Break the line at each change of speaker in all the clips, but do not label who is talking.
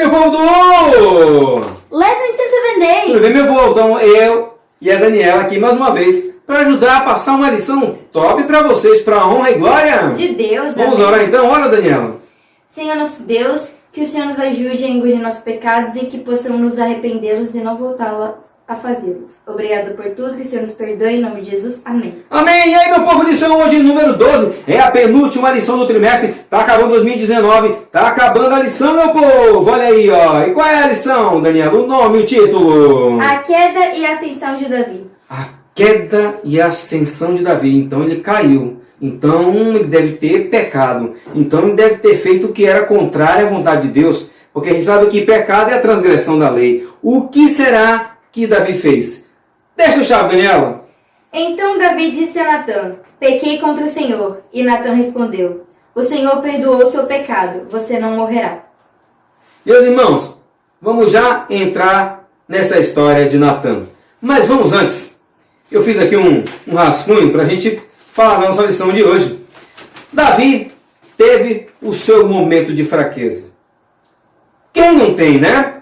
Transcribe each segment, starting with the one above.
meu povo do
Lesson 107 Day.
Tudo bem, meu povo? Então eu e a Daniela aqui mais uma vez para ajudar a passar uma lição top para vocês, para a honra e glória
De Deus.
Vamos
amém.
orar então? Ora, Daniela.
Senhor nosso Deus, que o Senhor nos ajude a engolir nossos pecados e que possamos nos arrependê-los e não voltar a fazê-los. Obrigado por tudo, que o Senhor nos perdoe, em nome de Jesus. Amém.
Amém! E aí, meu povo, lição hoje número 12, é a penúltima lição do trimestre, tá acabando 2019, tá acabando a lição, meu povo, olha aí, ó. E qual é a lição, Daniela? O nome, o título?
A queda e a ascensão de Davi.
A queda e a ascensão de Davi. Então ele caiu, então ele deve ter pecado, então ele deve ter feito o que era contrário à vontade de Deus, porque a gente sabe que pecado é a transgressão da lei. O que será que Davi fez? Deixa o chave, Daniela.
Então Davi disse a Natã: pequei contra o Senhor. E Natã respondeu: o Senhor perdoou seu pecado, você não morrerá.
Meus irmãos, vamos já entrar nessa história de Natã. Mas vamos antes. Eu fiz aqui um rascunho para a gente falar da nossa lição de hoje. Davi teve o seu momento de fraqueza. Quem não tem, né?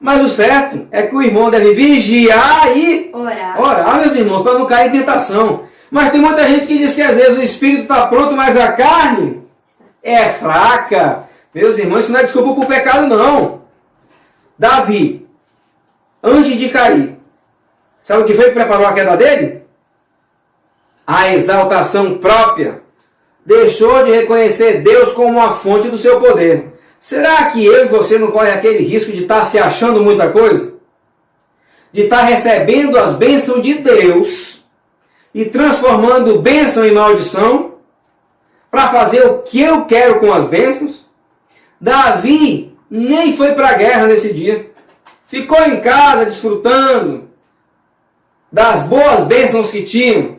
Mas o certo é que o irmão deve vigiar e orar, meus irmãos, para não cair em tentação. Mas tem muita gente que diz que às vezes o espírito está pronto, mas a carne é fraca. Meus irmãos, isso não é desculpa para o pecado, não. Davi, antes de cair, sabe o que foi que preparou a queda dele? A exaltação própria. Deixou de reconhecer Deus como a fonte do seu poder. Será que eu e você não corre aquele risco de estar se achando muita coisa? De estar recebendo as bênçãos de Deus e transformando bênção em maldição para fazer o que eu quero com as bênçãos? Davi nem foi para a guerra nesse dia. Ficou em casa desfrutando das boas bênçãos que tinha.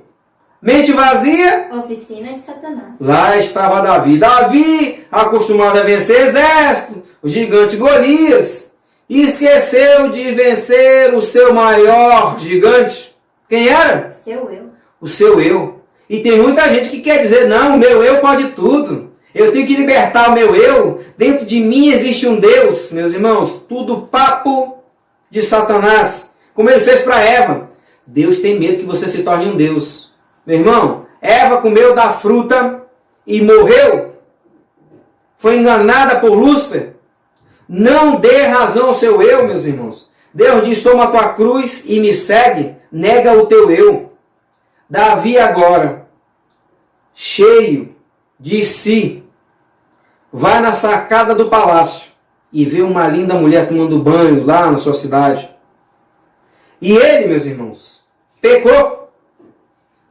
Mente vazia?
Oficina de Satanás.
Lá estava Davi. Davi, acostumado a vencer exército, o gigante Golias, esqueceu de vencer o seu maior gigante. Quem era?
Seu eu.
O seu eu. E tem muita gente que quer dizer, não, o meu eu pode tudo. Eu tenho que libertar o meu eu. Dentro de mim existe um Deus, meus irmãos. Tudo papo de Satanás. Como ele fez para Eva. Deus tem medo que você se torne um Deus. Meu irmão, Eva comeu da fruta e morreu. Foi enganada por Lúcifer. Não dê razão ao seu eu, meus irmãos. Deus diz, toma a tua cruz e me segue. Nega o teu eu. Davi agora, cheio de si, vai na sacada do palácio e vê uma linda mulher tomando banho lá na sua cidade. E ele, meus irmãos, pecou.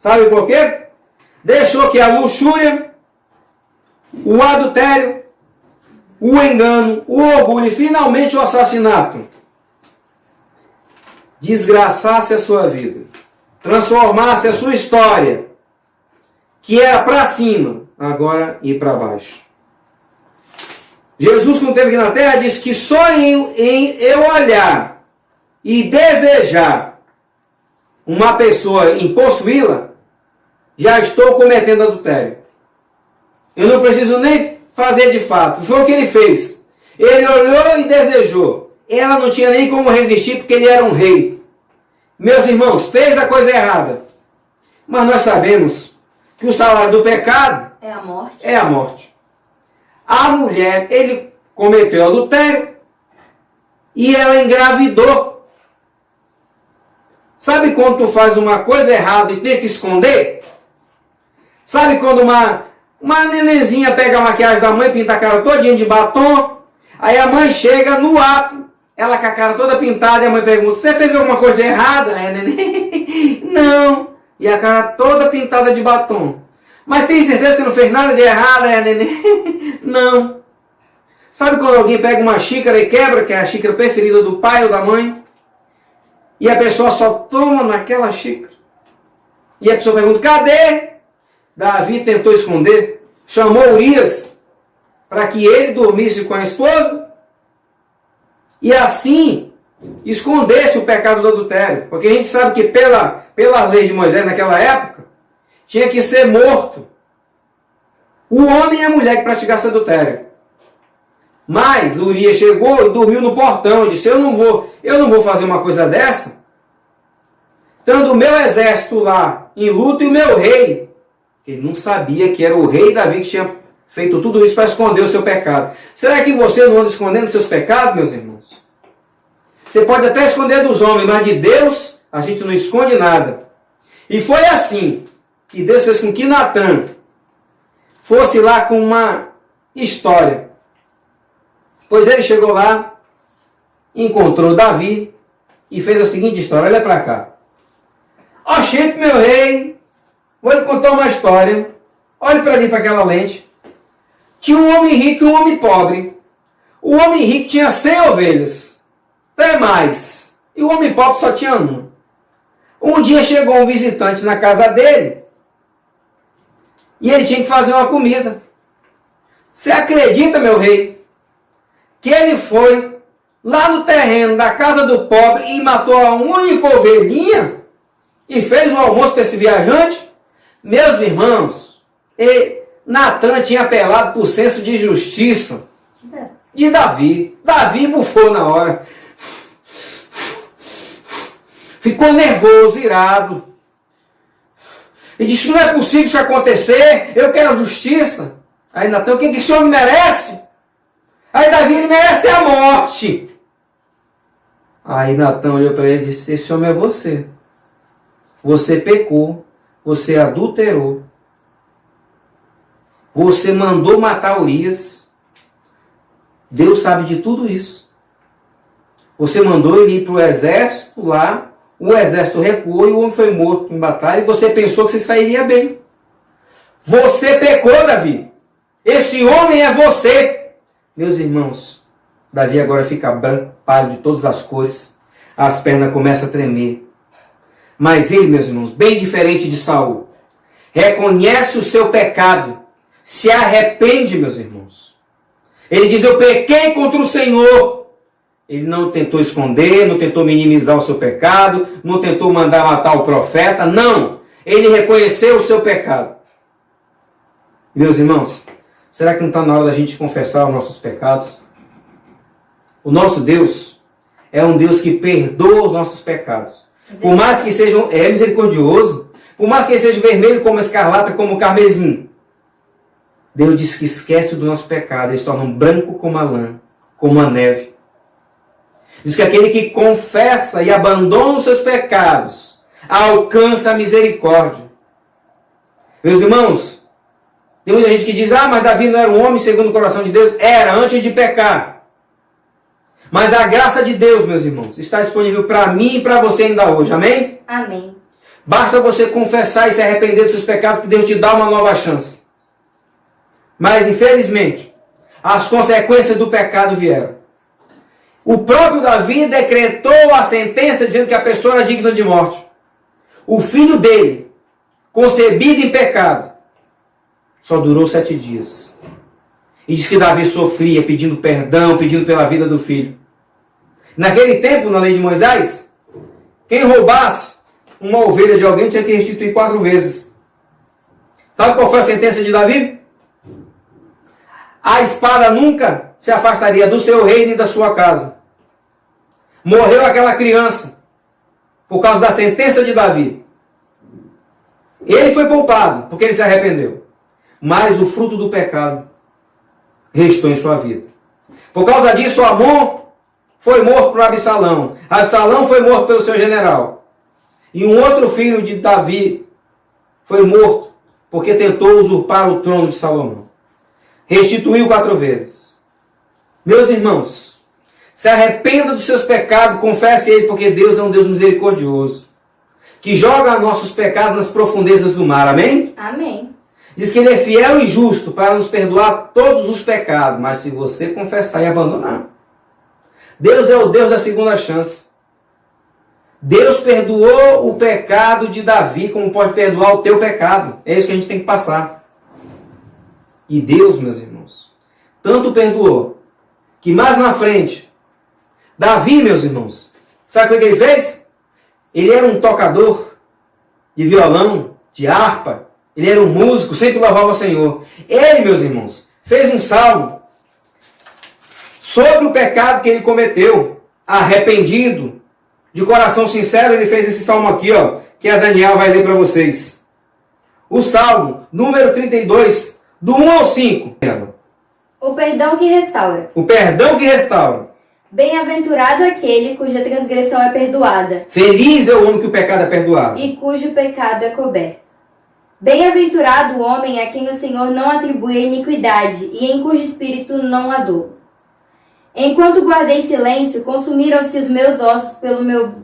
Sabe por quê? Deixou que a luxúria, o adultério, o engano, o orgulho e finalmente o assassinato desgraçasse a sua vida, transformasse a sua história, que era para cima, agora ir para baixo. Jesus, quando esteve aqui na terra, disse que só em eu olhar e desejar uma pessoa em possuí-la, já estou cometendo adultério. Eu não preciso nem fazer de fato. Foi o que ele fez. Ele olhou e desejou. Ela não tinha nem como resistir porque ele era um rei. Meus irmãos, fez a coisa errada. Mas nós sabemos que o salário do pecado
é a morte.
É a morte. A mulher, ele cometeu adultério e ela engravidou. Sabe quando tu faz uma coisa errada e tenta esconder? Sabe quando uma nenenzinha pega a maquiagem da mãe, pinta a cara todinha de batom, aí a mãe chega no ato, ela com a cara toda pintada, e a mãe pergunta, você fez alguma coisa errada? É, neném? Não. E a cara toda pintada de batom. Mas tem certeza que você não fez nada de errado? É, neném? Não. Sabe quando alguém pega uma xícara e quebra, que é a xícara preferida do pai ou da mãe, e a pessoa só toma naquela xícara? E a pessoa pergunta, cadê? Davi tentou esconder, chamou Urias para que ele dormisse com a esposa e assim escondesse o pecado do adultério. Porque a gente sabe que pela lei de Moisés naquela época, tinha que ser morto o homem e a mulher que praticasse adultério. Mas Urias chegou e dormiu no portão. E disse, eu não vou fazer uma coisa dessa. Estando o meu exército lá em luta e o meu rei. Ele não sabia que era o rei Davi que tinha feito tudo isso para esconder o seu pecado. Será que você não anda escondendo os seus pecados, meus irmãos? Você pode até esconder dos homens, mas de Deus a gente não esconde nada. E foi assim que Deus fez com que Natan fosse lá com uma história. Pois ele chegou lá, encontrou Davi e fez a seguinte história. Olha para cá. Ó, gente, meu rei, vou lhe contar uma história. Olhe para ali, para aquela lente. Tinha um homem rico e um homem pobre. O homem rico tinha 100 ovelhas. Até mais. E o homem pobre só tinha uma. Um dia chegou um visitante na casa dele. E ele tinha que fazer uma comida. Você acredita, meu rei, que ele foi lá no terreno da casa do pobre e matou a única ovelhinha? E fez o almoço para esse viajante? Meus irmãos, Natan tinha apelado por senso de justiça de Davi. Davi bufou na hora. Ficou nervoso, irado. E disse, não é possível isso acontecer, eu quero justiça. Aí Natan, o que esse homem merece? Aí Davi, ele merece a morte. Aí Natan olhou para ele e disse, esse homem é você. Você pecou, você adulterou, você mandou matar Urias. Deus sabe de tudo isso. Você mandou ele ir para o exército lá, o exército recuou e o homem foi morto em batalha e você pensou que você sairia bem. Você pecou, Davi. Esse homem é você. Meus irmãos, Davi agora fica branco, pálido de todas as cores, as pernas começam a tremer. Mas ele, meus irmãos, bem diferente de Saul, reconhece o seu pecado, se arrepende, meus irmãos. Ele diz, eu pequei contra o Senhor. Ele não tentou esconder, não tentou minimizar o seu pecado, não tentou mandar matar o profeta, não. Ele reconheceu o seu pecado. Meus irmãos, será que não está na hora da gente confessar os nossos pecados? O nosso Deus é um Deus que perdoa os nossos pecados. Por mais que sejam, é misericordioso, por mais que ele seja vermelho como a escarlata, como o carmesim, Deus diz que esquece do nosso pecado, eles tornam branco como a lã, como a neve. Diz que aquele que confessa e abandona os seus pecados, alcança a misericórdia. Meus irmãos, tem muita gente que diz, mas Davi não era um homem segundo o coração de Deus. Era, antes de pecar. Mas a graça de Deus, meus irmãos, está disponível para mim e para você ainda hoje. Amém?
Amém.
Basta você confessar e se arrepender dos seus pecados que Deus te dá uma nova chance. Mas, infelizmente, as consequências do pecado vieram. O próprio Davi decretou a sentença dizendo que a pessoa era digna de morte. O filho dele, concebido em pecado, só durou 7 dias. E diz que Davi sofria pedindo perdão, pedindo pela vida do filho. Naquele tempo, na lei de Moisés, quem roubasse uma ovelha de alguém tinha que restituir 4 vezes. Sabe qual foi a sentença de Davi? A espada nunca se afastaria do seu reino e da sua casa. Morreu aquela criança por causa da sentença de Davi. Ele foi poupado porque ele se arrependeu. Mas o fruto do pecado restou em sua vida. Por causa disso, Amon foi morto por Absalão. Absalão foi morto pelo seu general. E um outro filho de Davi foi morto porque tentou usurpar o trono de Salomão. Restituiu 4 vezes. Meus irmãos, se arrependa dos seus pecados, confesse ele, porque Deus é um Deus misericordioso, que joga nossos pecados nas profundezas do mar. Amém?
Amém.
Diz que ele é fiel e justo para nos perdoar todos os pecados, mas se você confessar e abandonar. Deus é o Deus da segunda chance. Deus perdoou o pecado de Davi, como pode perdoar o teu pecado. É isso que a gente tem que passar. E Deus, meus irmãos, tanto perdoou, que mais na frente, Davi, meus irmãos, sabe o que ele fez? Ele era um tocador de violão, de harpa. Ele era um músico, sempre louvava o Senhor. Ele, meus irmãos, fez um salmo sobre o pecado que ele cometeu, arrependido, de coração sincero, ele fez esse salmo aqui, ó, que a Daniel vai ler para vocês. O salmo número 32, do 1 ao 5.
O perdão que restaura.
O perdão que restaura.
Bem-aventurado aquele cuja transgressão é perdoada
Feliz é o homem que o pecado é perdoado.
e cujo pecado é coberto. Bem-aventurado o homem a quem o Senhor não atribui a iniquidade e em cujo espírito não há dor. Enquanto guardei silêncio, consumiram-se os meus ossos pelo meu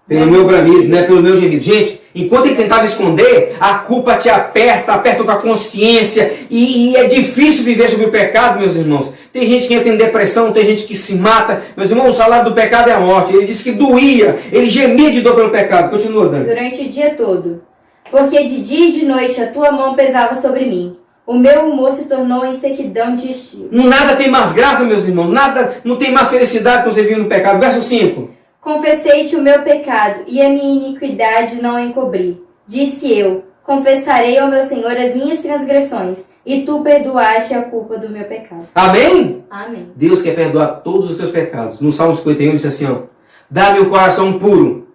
bramido, né? Pelo meu gemido. Gente, enquanto ele tentava esconder, a culpa te aperta a tua consciência e é difícil viver sobre o pecado, meus irmãos. Tem gente que tem depressão, tem gente que se mata. Meus irmãos, o salário do pecado é a morte. Ele disse que doía, ele gemia de dor pelo pecado. Continua, Dani.
durante o dia todo. Porque de dia e de noite a tua mão pesava sobre mim. O meu humor se tornou em sequidão de estio.
Nada tem mais graça, meus irmãos. Nada, não tem mais felicidade que você vive no pecado. Verso 5.
Confessei-te o meu pecado e a minha iniquidade não encobri. Disse eu, confessarei ao meu Senhor as minhas transgressões, e tu perdoaste a culpa do meu pecado.
Amém?
Amém.
Deus quer perdoar todos os teus pecados. No Salmo 51 diz assim, ó. Dá-me um coração puro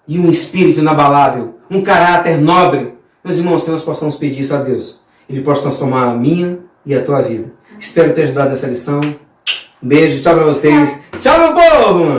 e um espírito inabalável, um caráter nobre. Meus irmãos, que nós possamos pedir isso a Deus. Ele pode transformar a minha e a tua vida. Espero ter ajudado nessa lição. Um beijo, tchau pra vocês. Tchau, meu povo!